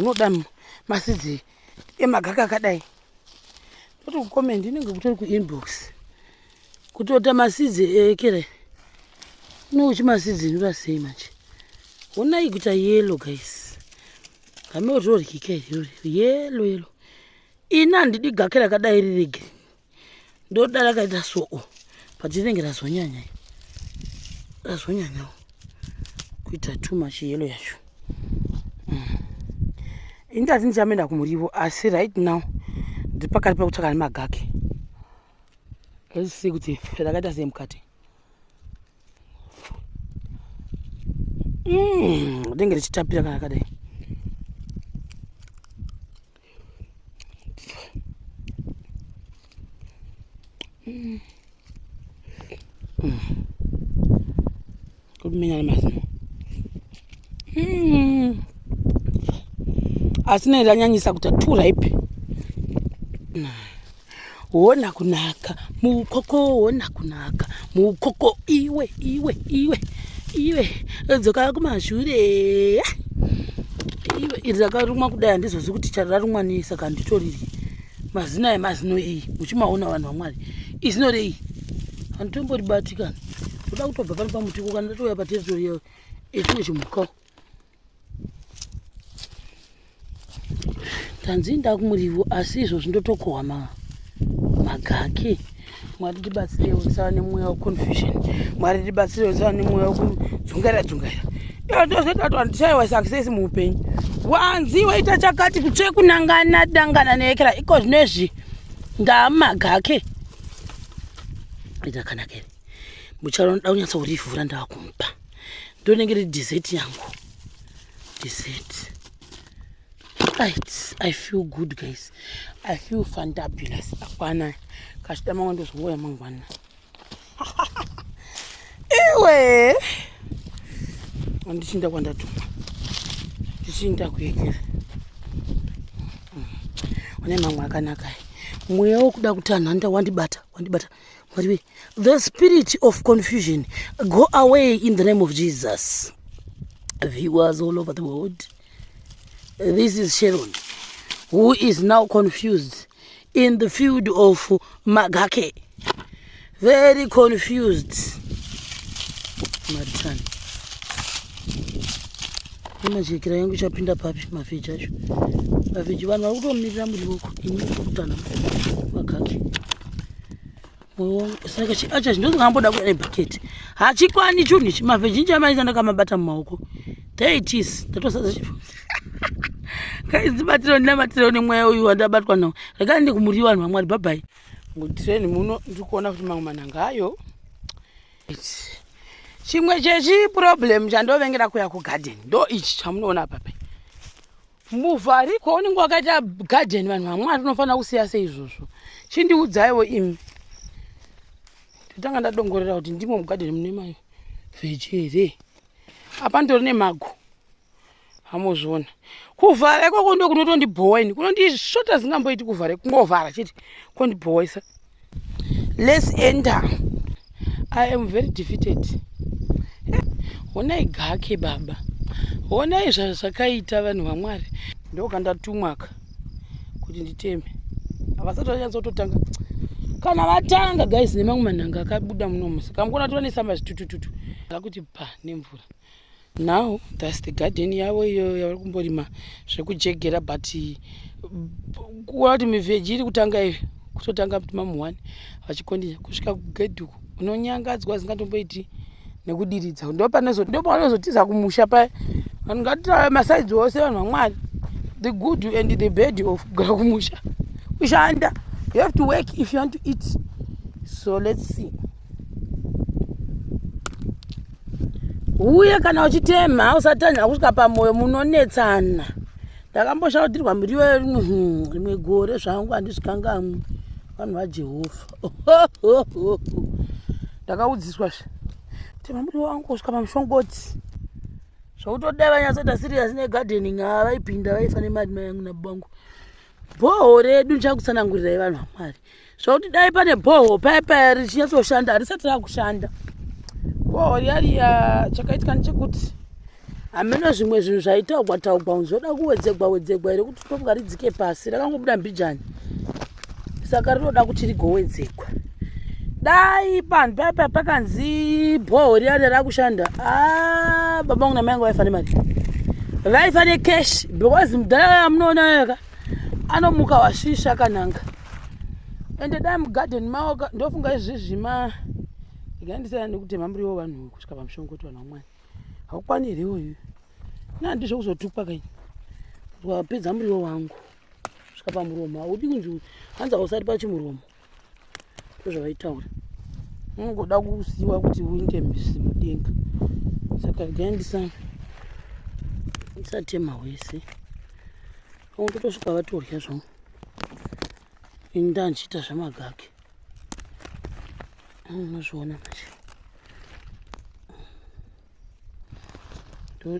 unoda masidzi emagaka akadai. Kuti kucomment inenge kutori kuinbox. Kutota masidzi ekere. Uchi masidzi inoda sei manje. Ona ikuita yellow guys. Kame otori kike yellow. Ina ndidi gakera kadai rirege. Ndoda rakaita so. Patinenge razonyanya. Razonyanya. Kuita too much yellow yacho. Indati nichamenda kumurivo asi right now ndipakati pakutsvaka nemagake. Kasi kuti rakaita semukati. Denge richitapira kana kadai. Kumenya mazino. Asina iranyanyisa kutatura ipi. Wona kunaka mukoko, wona kunaka mukoko, iwe dzoka kumashure iwe irakarumwa kudai handizozi kuti chararumwanisa kana nditoriri mazina emazino ei muchimaona vanhu vaMwari izino rei handitombotibatikana toda kutobva pano pamutiko kana ndatoya pateritori yechimwe chimukawo tanzi ndakumurivo asi izvozvi ndotokohwa magake. Mwari tibatsire usava nemweya weconfusion. Mwari tibatsire usava nemweya wekudzungaira. Iyo ndozoita kuti handishaiwa success muupenyu. Wanzi waita chakati kutsve kunangana dangana neekera iko zvinezvi ndamagake. Ita kanakere. Mucharo ndoda kunyatsa kurivhura ndakumupa. Ndonenge riri dessert yangu. Dessert. Right. I feel good guys. I feel fantabulous. Akwana. Kashita mangu ndozunguya mangwana. Iwe. Andichinda kwandatuma. Ndichinda kuekera. One mangu akanaka. Mweya wokuda kutanhanda wandibata. Mwariwe. The spirit of confusion go away in the name of Jesus. Viewers all over the world. This is Sharon, who is now confused in the field of magake. Very confused. Maritan. Imajikira yangu chapinda papi mafecha acho. Mafecha vanhu vari kutomirira muriwoko ini kutana magake. Saka acha ndinongamboda kuenda nebhaketi. Hachikwani chunhu mafecha amaisa ndakamabata mumaoko. There it is. Ndatosadza chifu. Kaizibatiro ndinamatiro nemweya uyu wandabatwa nawo. Rekani ndikumuriwa vanhu vaMwari bye. Mutireni muno ndikuona kuti mamwe manhanga ayo. Chimwe chechi problem chandovengera kuya kugarden. Ndo ichi chamunoona apa. Muvha ariko unenge wakaita garden vanhu vaMwari unofanira kusiya sei izvozvo. Chindiudzaiwo imi. Ndotanga ndadongorera kuti ndimo mugarden mune mai veg here. Apa ndori nemago. Hamuzviona. Kuvhara ikoko ndo kunotondibhowa ini. Kunondishota zingamboiti kuvhara kungovhara chete. Kondibhowaisa. Let's enter. I am very defeated. Honai gake baba. Honai zvakaita vanhu vaMwari. Ndokandatumwaka kuti nditeme. Avasati vanyatotanga. Kana vatanga guys nemamwe manhanga akabuda muno musi. Kamukona tova nesamba zvitutututu. Kuti pa nemvura. Now that's the garden yavo iyo yavari kumborima zvekujegera but kuona kuti mivheji iri kutanga iyo kutotanga kuti mamuwani vachikondisa kusvika kugedhuku unonyangadzwa zingatomboiti nekudiridza ndopanozotiza kumusha paya vanhu ngatitave masaidzi ose vanhu vaMwari the good and the bad of kugara kumusha kushanda you have to work if you want to eat so let's see. Uye kana uchitema usatanya kusvika pamoyo munonetsana. Ndakamboshautirwa muriwo rimwe gore zvangu handisvikangamwe vanhu vaJehovha. Ndakaudziswa tema muriwo wangu kusvika pamushongoti. Zvokutodai vanyatsoita serious negardening vaipinda vaifa nemari yangu nabangu. Bhoho redu ndichakutsanangurirai vanhu vaMwari. Zvokuti dai pane bhoho paya richinatsoshanda harisati rakushanda. Bhoho yari chakaitika ndechekuti Ameno zvimwe zvinhu zvaitaugwa unzoda kuwedzegwa here kuti topwa ridzike pasi rakangobuda mbijani. Saka rinoda kuti rigowedzegwa. Dai panhu paipa pakanzi bhoho riya rakushanda. Baba vangu namai vangu vaifane mari. Vaifane cash because mudhara yamunoona yoga anomuka washisha kananga. Ende dai mugarden maoka ndofunga izvizvi ikandisana nekutema muriwo vanhu kusvika pamushongoti vanhu vamwani. Haukwaniriwo iwe. Nandizvo kuzotukwa kai. Wapedza muriwo wangu. Kusvika pamuromo haudi kunzi hanza usati pachimuromo. Ndozvavaitaura. Unongoda kusiyiwa kuti uinde misi mudenga. Saka gaindisana. Isatema wese. Undotosvika vatorya zvangu. Indandichita zvamagage. Unozviona manje.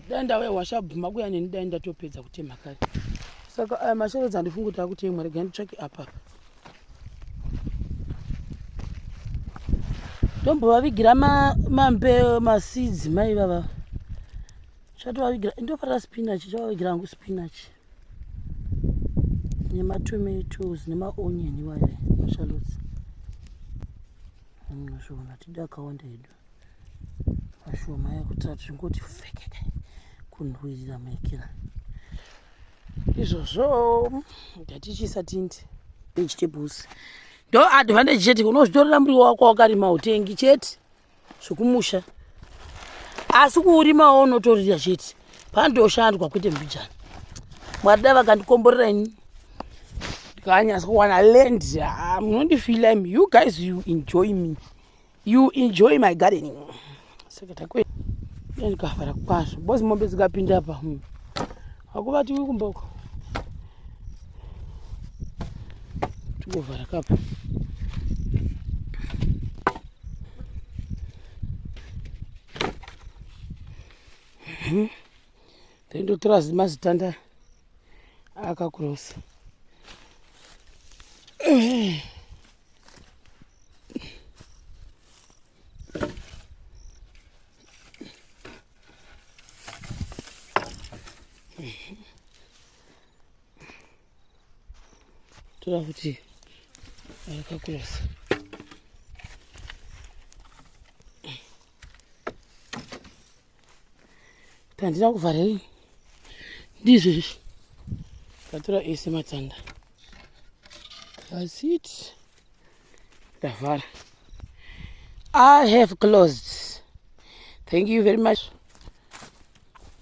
Danda we washabhuma kuya neni dai ndatopedza kutema kare. Saka masheredzi andifunguta kuti imwe rega nditsvake apa. Ndombovavigira mambe maseeds mai baba. Chatovavigira ndofarira spinach chavavigira hangu spinach. Nematomatoes nemaonion waya mashalotsi. Unozviona tida akawanda hedu. Ashoma yakutatu zvingoti fekeke kunhuhwirira maikira. Izvozvo ndatichisa tindi vegetables. Ndo advantage chete unozvitorera muriwo wako wakarima utengi chete zvokumusha. Asi kuurimawo unotorira chete. Pandoshandwa kwete mbijana. Mwari dai vakandikomborera ini. Ndikanyasa kuwana land. Munondifila imi. You guys, you enjoy me. You enjoy my gardening. Saka takwe. Ndikavhara kwazvo. Bosi mombe dzikapinda apa. Hakuvati kumboko. Tugovhara kapa. Ndotora zimazitanda akakurosa. Tora kuti akakurosa. Tandina kuvhara iyi. Ndizvo ndatora ese matanda. That's it. Ndavhara. I have closed. Thank you very much.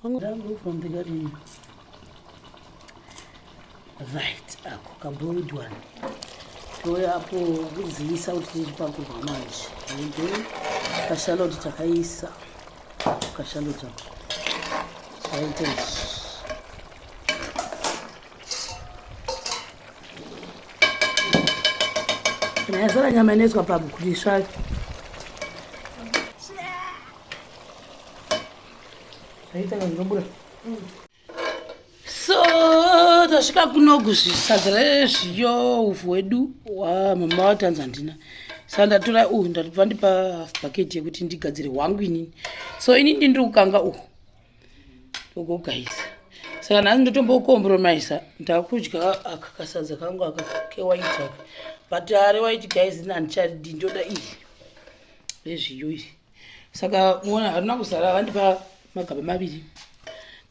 From the garden. Right, ako kaboiled one. Toya hapo kuziisa kuti tichipakurwa manje. Ndo kashaloti takaisa. Kashaloti ako. Right. Nazara nyama inezwa pabu kuti svake. Saita ngambura. So tasvika kunogu sadza rezviyo ufu hwedu wamama waTanzania. Saka ndatora ndatobva ndipa half bucket yekuti ndigadzire hwangu inini. So inini ndiri kukanga ndogogaisa. Saka nhasi ndotombokompromisa ndakudya akasadza kangu kewaiti aka. But white guys nandichadi ndoda iyi rezviyo iri. Saka muona harina kuzara vandipa magaba maviri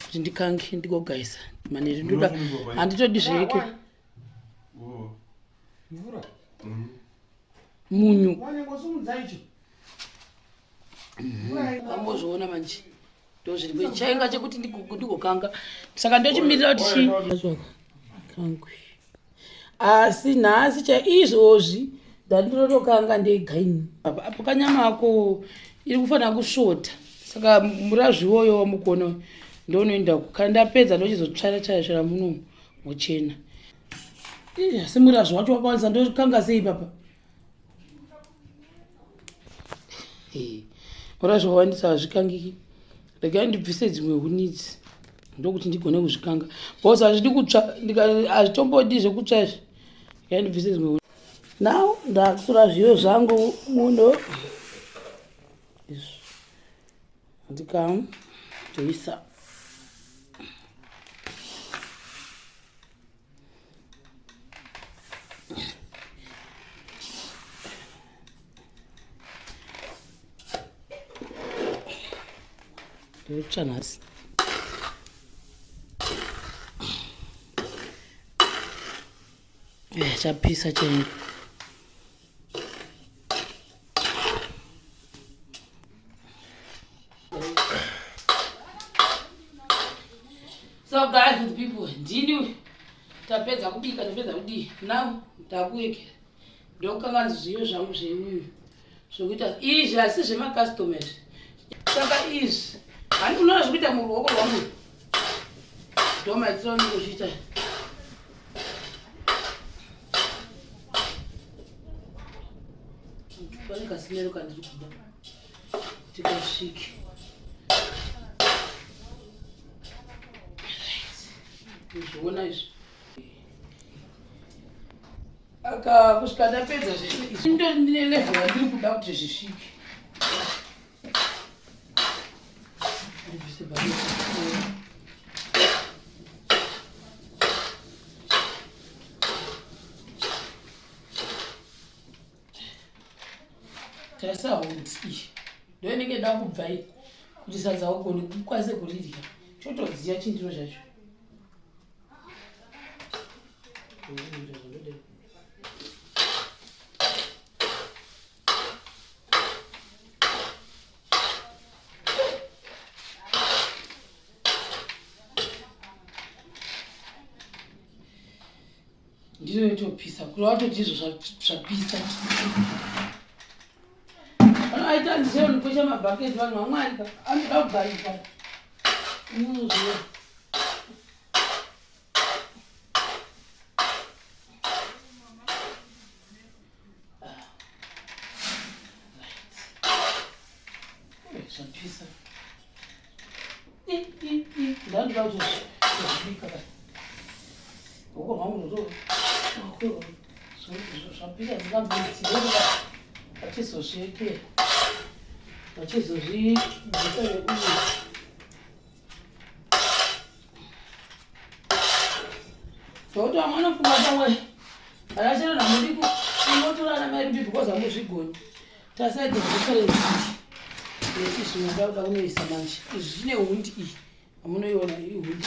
kuti ndikange ndigogaisa maneri ndoda handitodi zveke munyu ambozviona manje ndozviri chainga chekuti ndigokanga saka ndochimirira kuti kangwe asi nhasi chaizvozvi ndandirotokanga ndegaini apo kanyama ako iri kufanira kusvota saka murazviwoyo wamukona ndonoenda kukandapedza ndochizotsvara muno muchena asi murazvo wacho wakawanisa ndokanga sei papa murazvo wawandisa hazvikangiki regai ndibvise dzimwe hunidzi ndokuti ndigone kuzvikanga bcause hazvidi kutsva hazvitombodi zvekutsva izvi regai ndibvise dzimwe hunidzi now ndakusora zviyo zvangu muno ndikamu toisa Kutsha nasi. Chaphisa tsheni. So guys, with people, ndini tapedza kubika, tapedza kudi. Now takuweke. Ndokanga zviyo zvangu zvenyu. Zvokuita izvi asi zvema customers. Saka izvi handikunoona zvekuita muruoko rwangu. Ndomaitiro ndozviita. Pane kasinero kandiri kuda. Tikasvike. Uzviona izvi. Aka kusvika ndapedza zvese. Ndori ndine level yandiri kuda kuti zvisvike. Tasa hundi. Ndo inenge da kubva kuti sadza ugone kukwanise kurirya. Chotodziya chindiro zvacho. Ndiro yotopisa. Kurova totizvo zvapisa. Aita ndiseo nikocha mabhaketi vanhu vamwari anoda kugarika. Unoziva. Zvapisa. Ndandoda kuti zvibika kare. Uko vangu ndo. Zvapisa dzingambitsirwa. Achizozviekera. Achizozvidzika uye. Zvokuti vamwe vanofunga pamwe akachena namuriku unotora ana mai rupi because hamuzvigoni. Tasaidze difference yeti zvimwe ndauda kunoisa manje. Izvi zvine hundi iyi. Hamunoiona iri hundi.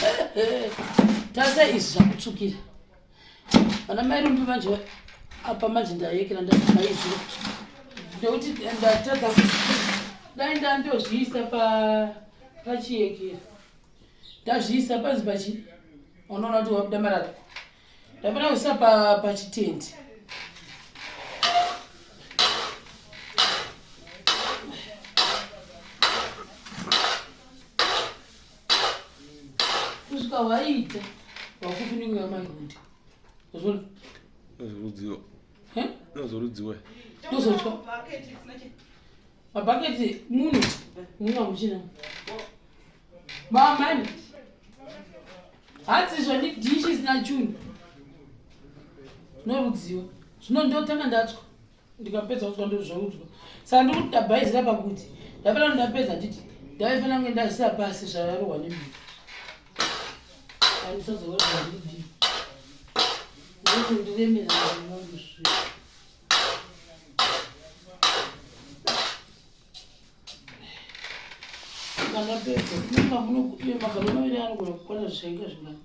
Tasa izvi zvakutsvukira. Ana mai rumbi manje apa manje ndayekera ndaiziva. Ndokuti ndatadza dai ndandozviisa pachiekera. Ndazviisa panzi pachi. Unoona kuti wabuda marara. Ndapana kuisa pachitendi. Kusvika waita wakufunika yamahundi. Uzvona? Rudziwa. Rudziwa. Ndozotwa. Mabhaketi munhu muchina. Mama hatsi zvoni dishi zina chunu. Norudziwa. Zvino ndotanga ndatswa. Ndikapedza kutswa ndozvaudzwa. Saka ndikuti ndabhaizira pakuti. Ndapera ndapedza nditi. Ndaifana kunge ndazisa pasi zvararohwa nemvura. Andisazokuti ndidi. Ndoti ndiremera ndinondosvika. Kana pedza kunga munokupiwa magalo maviri anogona kukwana zvishaika zvingana.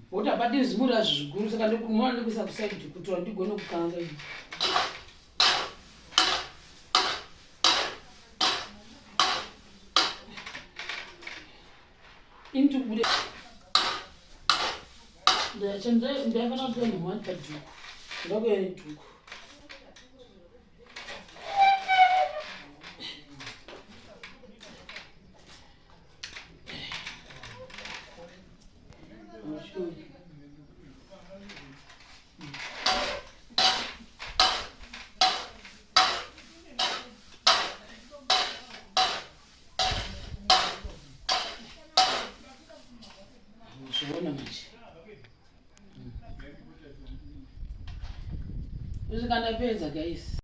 Kuti apadi zimura zvikuru saka ndokumwana ndikuisa kusaidi kuti ndigone kukanga ini. Into bude. Ndafana kutora nhumwa padhuku. Ndakuya nedhuku. Zviona manje. Uzikandapedza guys.